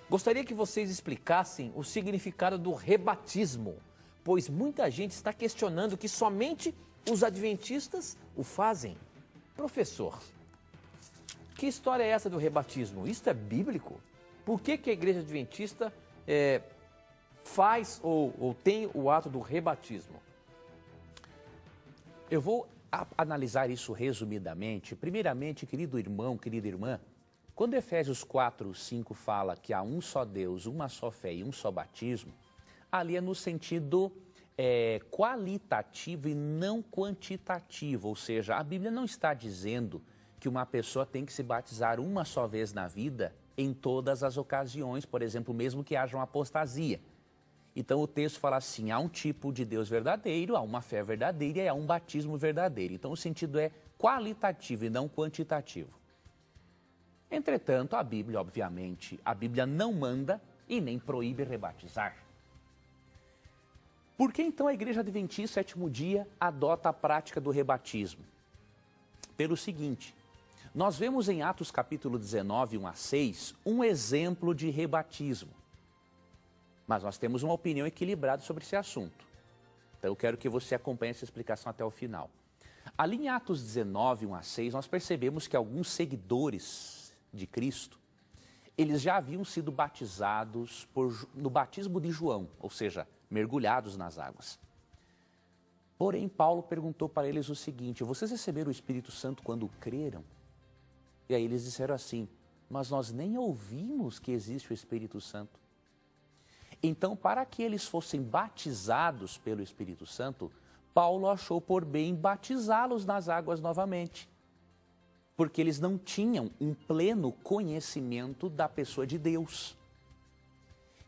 Gostaria que vocês explicassem o significado do rebatismo, pois muita gente está questionando que somente os adventistas o fazem. Professor, que história é essa do rebatismo? Isso é bíblico? Por que a igreja adventista faz ou tem o ato do rebatismo? Eu vou analisar isso resumidamente. Primeiramente, querido irmão, querida irmã, quando Efésios 4:5 fala que há um só Deus, uma só fé e um só batismo, ali é no sentido qualitativo e não quantitativo, ou seja, a Bíblia não está dizendo que uma pessoa tem que se batizar uma só vez na vida em todas as ocasiões, por exemplo, mesmo que haja uma apostasia. Então o texto fala assim, há um tipo de Deus verdadeiro, há uma fé verdadeira e há um batismo verdadeiro. Então o sentido é qualitativo e não quantitativo. Entretanto, a Bíblia, obviamente, a Bíblia não manda e nem proíbe rebatizar. Por que então a Igreja Adventista Sétimo Dia adota a prática do rebatismo? Pelo seguinte, nós vemos em Atos capítulo 19, 1-6, um exemplo de rebatismo. Mas nós temos uma opinião equilibrada sobre esse assunto. Então eu quero que você acompanhe essa explicação até o final. Ali em Atos 19, 1-6, nós percebemos que alguns seguidores de Cristo, eles já haviam sido batizados no batismo de João, ou seja, mergulhados nas águas. Porém, Paulo perguntou para eles o seguinte, vocês receberam o Espírito Santo quando creram? E aí eles disseram assim, mas nós nem ouvimos que existe o Espírito Santo. Então, para que eles fossem batizados pelo Espírito Santo, Paulo achou por bem batizá-los nas águas novamente. Porque eles não tinham um pleno conhecimento da pessoa de Deus.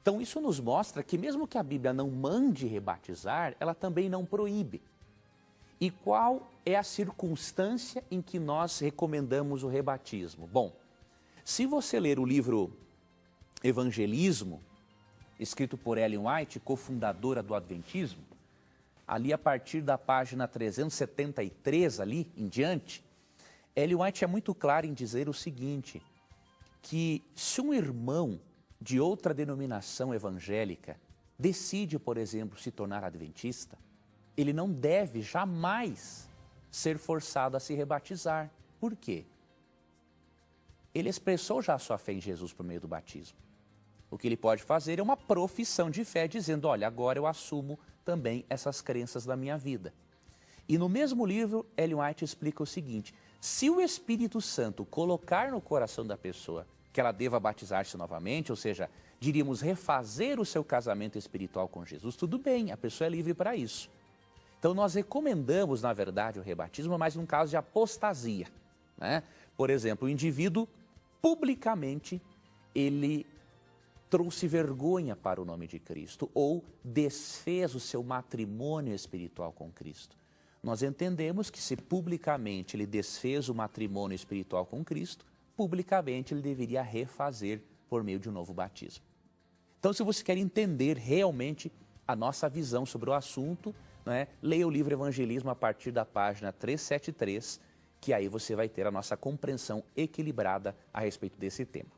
Então isso nos mostra que mesmo que a Bíblia não mande rebatizar, ela também não proíbe. E qual é a circunstância em que nós recomendamos o rebatismo? Bom, se você ler o livro Evangelismo, escrito por Ellen White, cofundadora do Adventismo, ali a partir da página 373 ali em diante, Ellen White é muito clara em dizer o seguinte, que se um irmão de outra denominação evangélica decide, por exemplo, se tornar adventista, ele não deve jamais ser forçado a se rebatizar. Por quê? Ele expressou já a sua fé em Jesus por meio do batismo. O que ele pode fazer é uma profissão de fé, dizendo, olha, agora eu assumo também essas crenças da minha vida. E no mesmo livro, Ellen White explica o seguinte, se o Espírito Santo colocar no coração da pessoa que ela deva batizar-se novamente, ou seja, diríamos refazer o seu casamento espiritual com Jesus, tudo bem, a pessoa é livre para isso. Então nós recomendamos, na verdade, o rebatismo, mas num caso de apostasia, né? Por exemplo, o indivíduo, publicamente, ele trouxe vergonha para o nome de Cristo, ou desfez o seu matrimônio espiritual com Cristo. Nós entendemos que se publicamente ele desfez o matrimônio espiritual com Cristo, publicamente ele deveria refazer por meio de um novo batismo. Então, se você quer entender realmente a nossa visão sobre o assunto, né, leia o livro Evangelismo a partir da página 373, que aí você vai ter a nossa compreensão equilibrada a respeito desse tema.